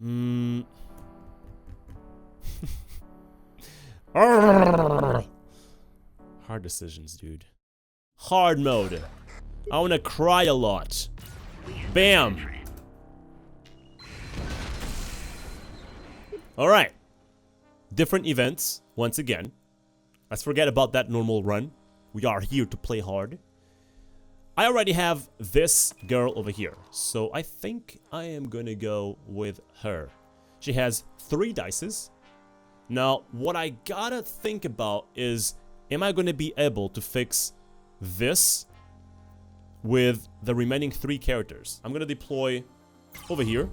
Hard decisions, dude. Hard mode. I wanna cry a lot. Bam! Alright. Different events, once again. Let's forget about that normal run. We are here to play hard. I already have this girl over here, so I think I am gonna go with her. She has 3 dices. Now, what I gotta think about is, am I gonna be able to fix this with the remaining 3 characters? I'm gonna deploy over here.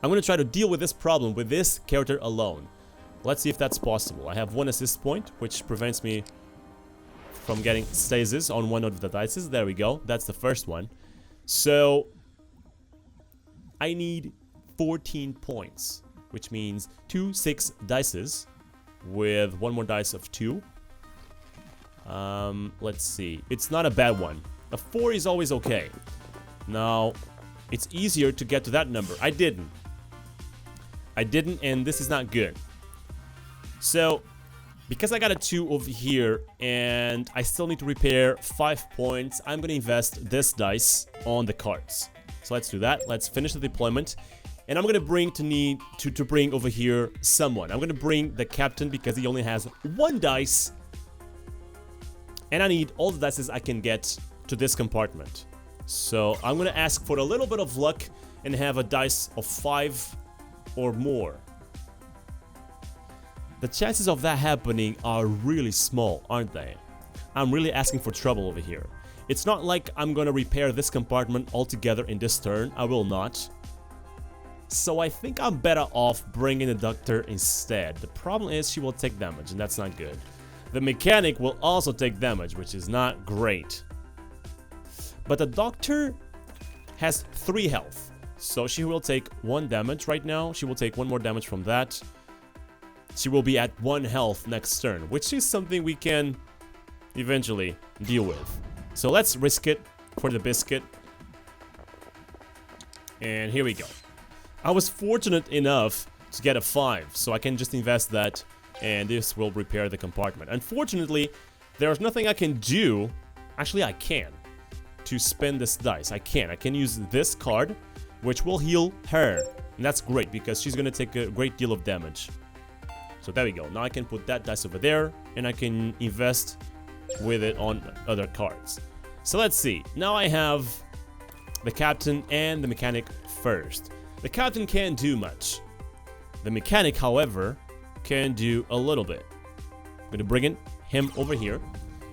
I'm gonna try to deal with this problem with this character alone. Let's see if that's possible. I have 1 assist point, which prevents me from getting stasis on one of the dices. There we go. That's the first one. So I need 14 points, which means 2 6 dices with 1 more dice of 2. Let's see. It's not a bad one. A 4 is always okay. Now, it's easier to get to that number. I didn't, and this is not good. So, because I got a 2 over here, and I still need to repair 5 points, I'm gonna invest this dice on the cards. So let's do that. Let's finish the deployment. And I'm gonna bring to bring over here someone. I'm gonna bring the captain because he only has 1 dice. And I need all the dices I can get to this compartment. So I'm gonna ask for a little bit of luck and have a dice of 5 or more. The chances of that happening are really small, aren't they? I'm really asking for trouble over here. It's not like I'm gonna repair this compartment altogether in this turn. I will not. So I think I'm better off bringing the doctor instead. The problem is she will take damage, and that's not good. The mechanic will also take damage, which is not great. But the doctor has 3 health. So she will take 1 damage right now. She will take 1 more damage from that. She will be at 1 health next turn, which is something we can eventually deal with. So let's risk it for the biscuit. And here we go. I was fortunate enough to get a 5, so I can just invest that, and this will repair the compartment. Unfortunately, there's nothing I can do. Actually, I can. To spend this dice. I can use this card, which will heal her. And that's great, because she's gonna take a great deal of damage. So there we go. Now I can put that dice over there, and I can invest with it on other cards. So let's see. Now I have the captain and the mechanic first. The captain can't do much. The mechanic, however, can do a little bit. I'm gonna bring in him over here,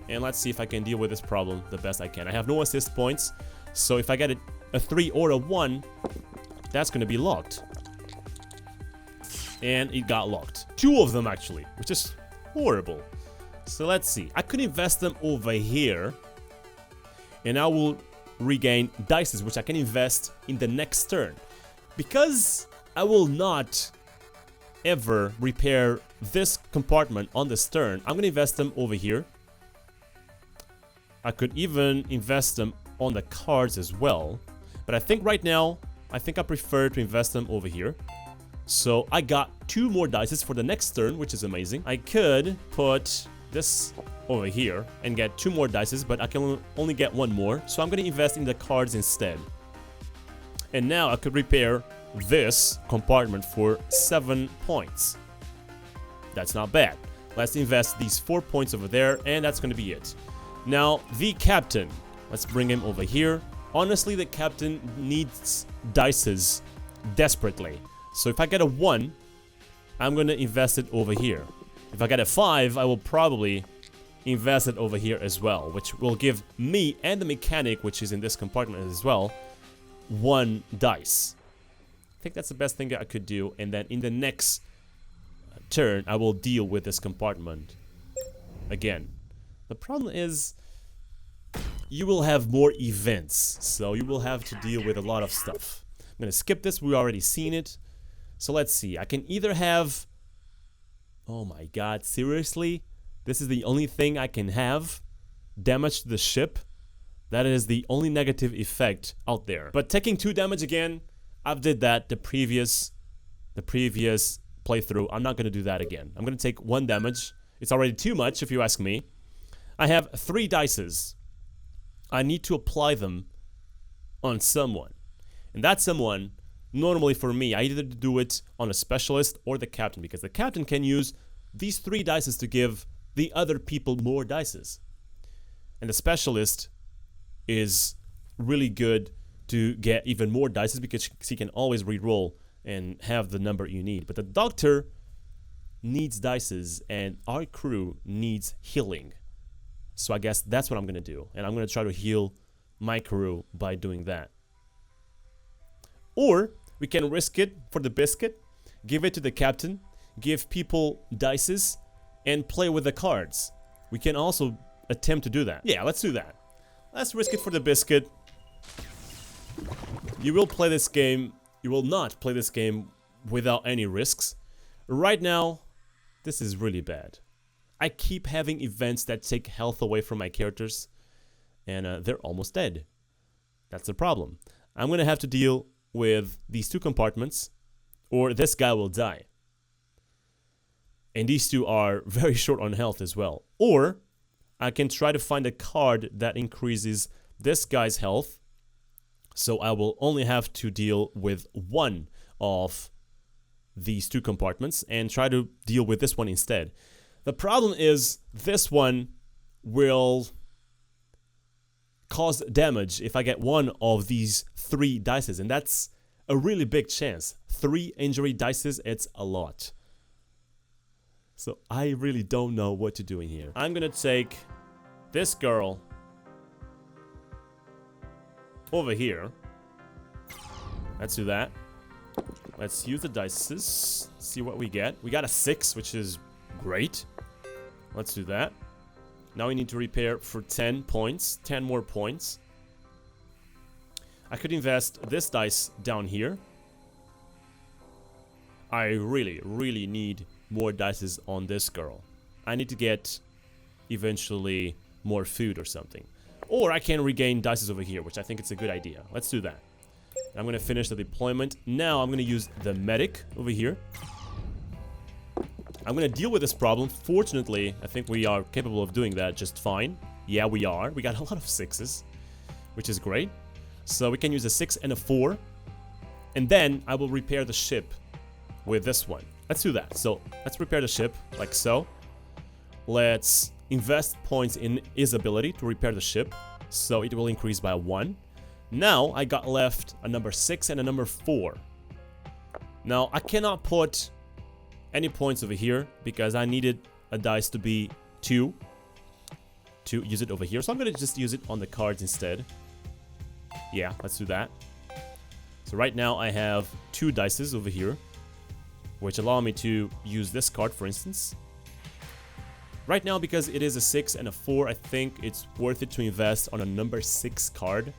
and let's see if I can deal with this problem the best I can. I have no assist points, so if I get a 3 or a 1, that's gonna be locked. And it got locked. 2 of them actually, which is horrible. So let's see. I could invest them over here, and I will regain dices, which I can invest in the next turn. Because I will not ever repair this compartment on this turn, I'm gonna invest them over here. I could even invest them on the cards as well. But I think right now, I prefer to invest them over here. So I got 2 more dices for the next turn, which is amazing. I could put this over here and get 2 more dices, but I can only get 1 more. So I'm gonna invest in the cards instead. And now I could repair this compartment for 7 points. That's not bad. Let's invest these 4 points over there, and that's gonna be it. Now, the captain. Let's bring him over here. Honestly, the captain needs dices desperately. So if I get a 1, I'm gonna invest it over here. If I get a 5, I will probably invest it over here as well, which will give me and the mechanic, which is in this compartment as well, 1 dice. I think that's the best thing that I could do, and then in the next turn, I will deal with this compartment again. The problem is, you will have more events, so you will have to deal with a lot of stuff. I'm gonna skip this, we've already seen it. So let's see, I can either have... Oh my god, seriously? This is the only thing I can have? Damage to the ship? That is the only negative effect out there. But taking 2 damage again, I've did that the previous the previous playthrough. I'm not going to do that again. I'm going to take 1 damage. It's already too much if you ask me. I have 3 dices. I need to apply them on someone. And that someone, normally for me, I either do it on a specialist or the captain, because the captain can use these 3 dices to give the other people more dices. And the specialist is really good to get even more dices because he can always reroll and have the number you need. But the doctor needs dices and our crew needs healing. So I guess that's what I'm gonna do. And I'm gonna try to heal my crew by doing that. Or we can risk it for the biscuit, give it to the captain, give people dices, and play with the cards. We can also attempt to do that. Yeah, let's do that. Let's risk it for the biscuit. You will play this game. You will not play this game without any risks. Right now, this is really bad. I keep having events that take health away from my characters, and they're almost dead. That's the problem. I'm gonna have to deal with these 2 compartments, or this guy will die. And these 2 are very short on health as well. Or I can try to find a card that increases this guy's health, so I will only have to deal with 1 of these 2 compartments and try to deal with this one instead. The problem is this one will cause damage if I get 1 of these 3 dices, and that's a really big chance. 3 injury dices, it's a lot. So I really don't know what to do in here. I'm gonna take this girl over here. Let's do that. Let's use the dices, see what we get. We got a 6, which is great. Let's do that. Now we need to repair for 10 points, 10 more points. I could invest this dice down here. I really need more dices on this girl. I need to get eventually more food or something. Or I can regain dices over here, which I think it's a good idea. Let's do that. I'm gonna finish the deployment. Now I'm gonna use the medic over here. I'm gonna deal with this problem. Fortunately, I think we are capable of doing that just fine. Yeah, we are. We got a lot of 6s, which is great. So we can use a 6 and a 4. And then I will repair the ship with this one. Let's do that. So let's repair the ship like so. Let's invest points in his ability to repair the ship, so it will increase by 1. Now I got left a number 6 and a number 4. Now I cannot put any points over here because I needed a dice to be 2 to use it over here. So I'm gonna just use it on the cards instead. Yeah, let's do that. So right now I have 2 dices over here, which allow me to use this card, for instance. Right now, because it is a 6 and a 4, I think it's worth it to invest on a number 6 card.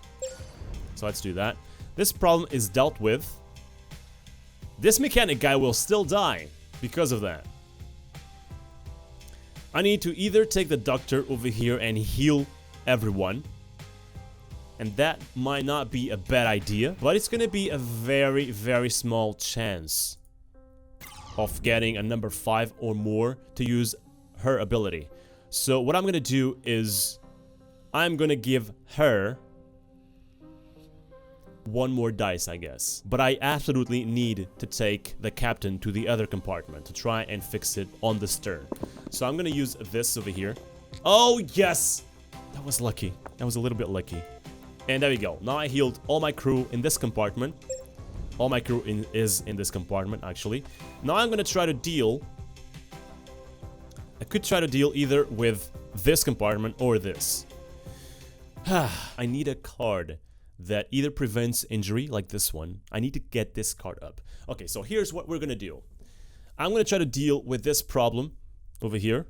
So let's do that. This problem is dealt with. This mechanic guy will still die because of that. I need to either take the doctor over here and heal everyone, and that might not be a bad idea, but it's gonna be a very small chance of getting a number 5 or more to use her ability. So what I'm gonna do is I'm gonna give her 1 more dice, I guess. But I absolutely need to take the captain to the other compartment to try and fix it on this turn. So I'm gonna use this over here. Oh yes! That was lucky. That was a little bit lucky. And there we go. Now I healed all my crew in this compartment. All my crew is in this compartment, actually. Now I'm gonna try to deal. I could try to deal either with this compartment or this. I need a card that either prevents injury, like this one. I need to get this card up. Okay, so here's what we're gonna do. I'm gonna try to deal with this problem over here.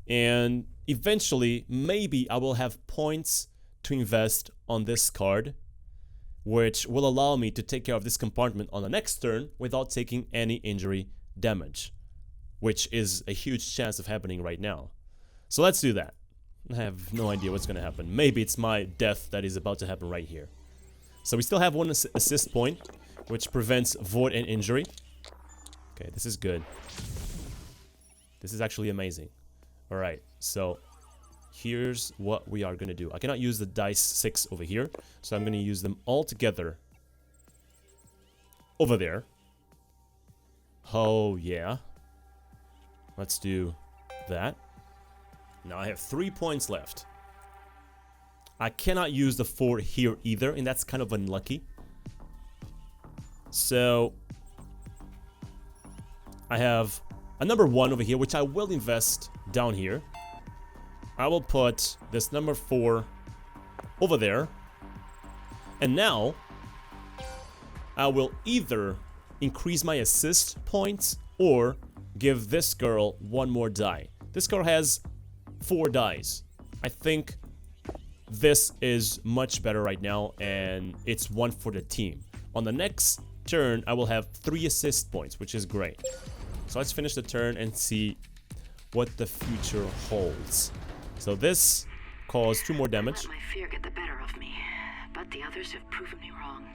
And eventually, maybe I will have points to invest on this card, which will allow me to take care of this compartment on the next turn without taking any injury damage, which is a huge chance of happening right now. So let's do that. I have no idea what's gonna happen. Maybe it's my death that is about to happen right here. So we still have 1 assist point, which prevents void and injury. Okay, this is good. This is actually amazing. Alright, so here's what we are gonna do. I cannot use the dice 6 over here, so I'm gonna use them all together over there. Oh, yeah. Let's do that. Now I have 3 points left. I cannot use the 4 here either, and that's kind of unlucky. So I have a number 1 over here, which I will invest down here. I will put this number 4 over there. And now I will either increase my assist points or give this girl 1 more die. This girl has 4 dies. I think this is much better right now, and it's 1 for the team. On the next turn, I will have 3 assist points, which is great. So let's finish the turn and see what the future holds. So this caused 2 more damage. I let my fear get the better of me, but the others have proven me wrong.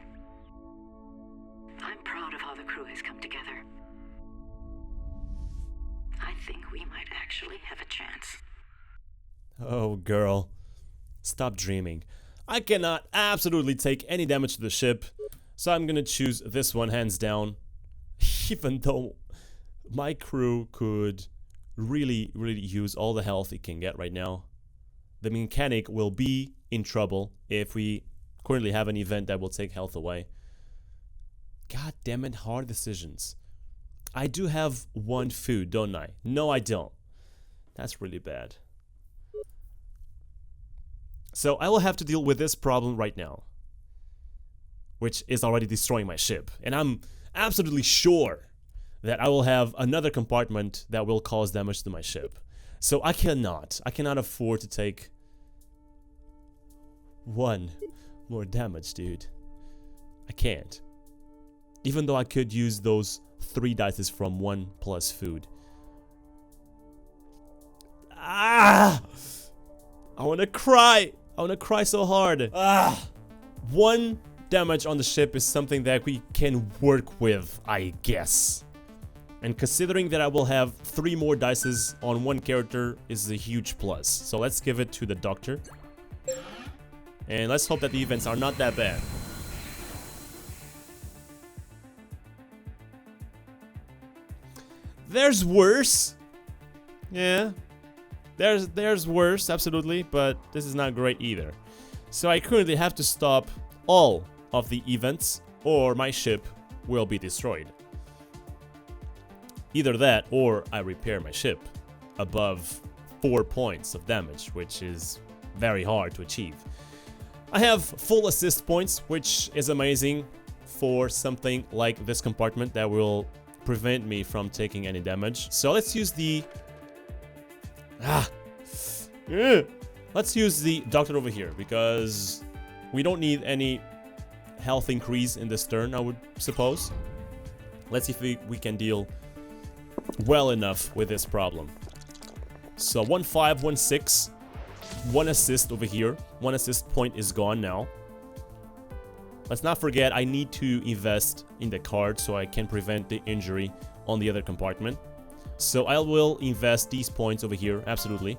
I'm proud of how the crew has come together. I think we might actually have a chance. Oh, girl. Stop dreaming. I cannot absolutely take any damage to the ship, so I'm gonna choose this one hands down. Even though my crew could really use all the health it can get right now. The mechanic will be in trouble if we currently have an event that will take health away. God damn it, hard decisions. I do have 1 food, don't I? No, I don't. That's really bad. So I will have to deal with this problem right now, which is already destroying my ship. And I'm absolutely sure that I will have another compartment that will cause damage to my ship. So I cannot afford to take 1 more damage, dude. I can't. Even though I could use those 3 dices from 1 plus food. Ah! I wanna cry! I wanna cry so hard. Ah! 1 damage on the ship is something that we can work with, I guess. And considering that I will have 3 more dices on 1 character is a huge plus. So let's give it to the doctor. And let's hope that the events are not that bad. There's worse. Yeah. There's worse, absolutely, but this is not great either. So I currently have to stop all of the events or my ship will be destroyed. Either that or I repair my ship above 4 points of damage, which is very hard to achieve. I have full assist points, which is amazing for something like this compartment that will prevent me from taking any damage. So let's use the let's use the doctor over here, because we don't need any health increase in this turn, I would suppose. Let's see if we can deal well enough with this problem. So 1-5, 1-6, 1 assist over here. 1 assist point is gone now. Let's not forget I need to invest in the card so I can prevent the injury on the other compartment. So I will invest these points over here, absolutely.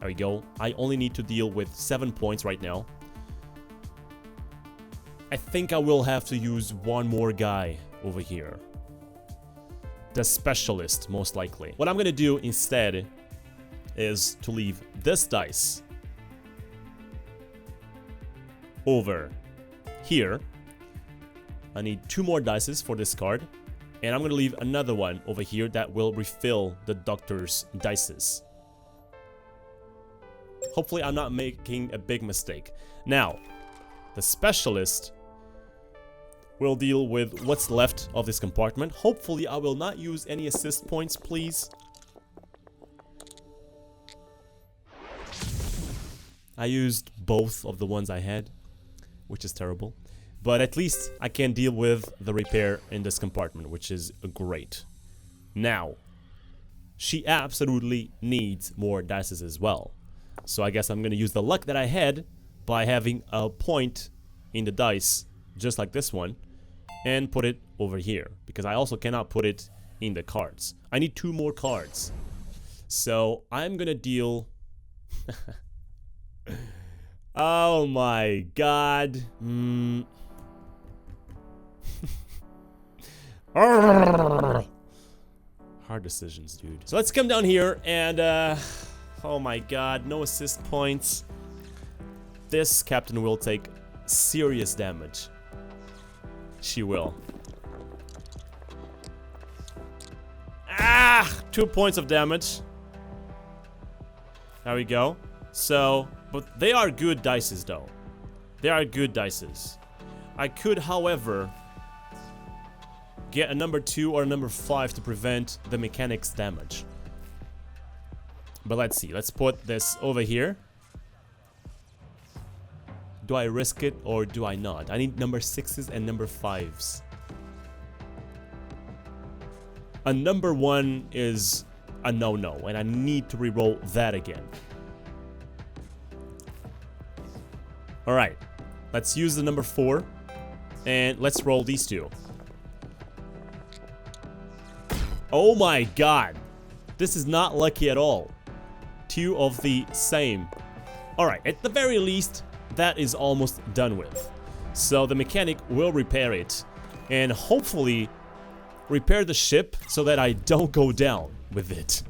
There we go. I only need to deal with 7 points right now. I think I will have to use 1 more guy over here. The specialist, most likely. What I'm gonna do instead is to leave this dice over here. I need 2 more dices for this card. And I'm gonna leave another one over here that will refill the doctor's dices. Hopefully I'm not making a big mistake. Now, the specialist will deal with what's left of this compartment. Hopefully I will not use any assist points, please. I used both of the ones I had, which is terrible. But at least I can deal with the repair in this compartment, which is great. Now, she absolutely needs more dices as well. So I guess I'm going to use the luck that I had by having a point in the dice, just like this one, and put it over here because I also cannot put it in the cards. I need 2 more cards. So I'm gonna deal... Oh my god. Hard decisions, dude. So let's come down here and oh my god, no assist points. This captain will take serious damage. She will. Ah! 2 points of damage. There we go. So, but they are good dices though. They are good dices. I could, however, get a number 2 or a number 5 to prevent the mechanics damage. But let's see. Let's put this over here. Do I risk it or do I not? I need number 6s and number 5s. A number 1 is a no-no, and I need to reroll that again. Alright, let's use the number 4, and let's roll these 2. Oh my god! This is not lucky at all. 2 of the same. Alright, at the very least, that is almost done with. So the mechanic will repair it, and hopefully repair the ship so that I don't go down with it.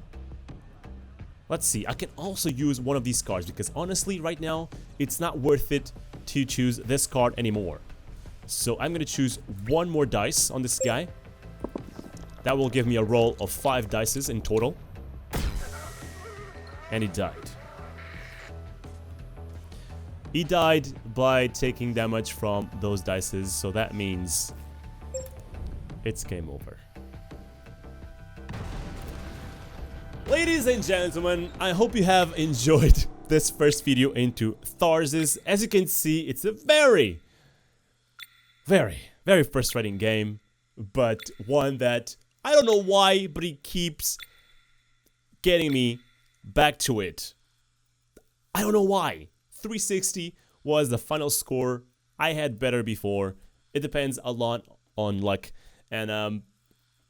Let's see, I can also use one of these cards because honestly right now it's not worth it to choose this card anymore. So I'm gonna choose 1 more dice on this guy. That will give me a roll of 5 dices in total. And he died. He died by taking damage from those dices, so that means it's game over. Ladies and gentlemen, I hope you have enjoyed this first video into Tharsis. As you can see, it's a very frustrating game, but one that I don't know why, but he keeps getting me back to it. I don't know why. 360 was the final score. I had better before. It depends a lot on luck, and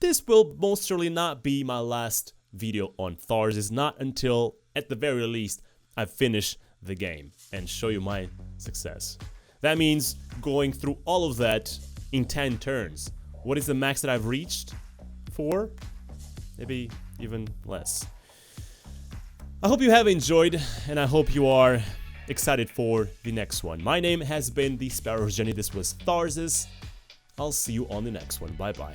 this will most surely not be my last video on Tharsis, not until at the very least I finish the game and show you my success. That means going through all of that in 10 turns. What is the max that I've reached? 4? Maybe even less. I hope you have enjoyed, and I hope you are excited for the next one. My name has been TheSparrowsJourney. This was Tharsis. I'll see you on the next one. Bye bye.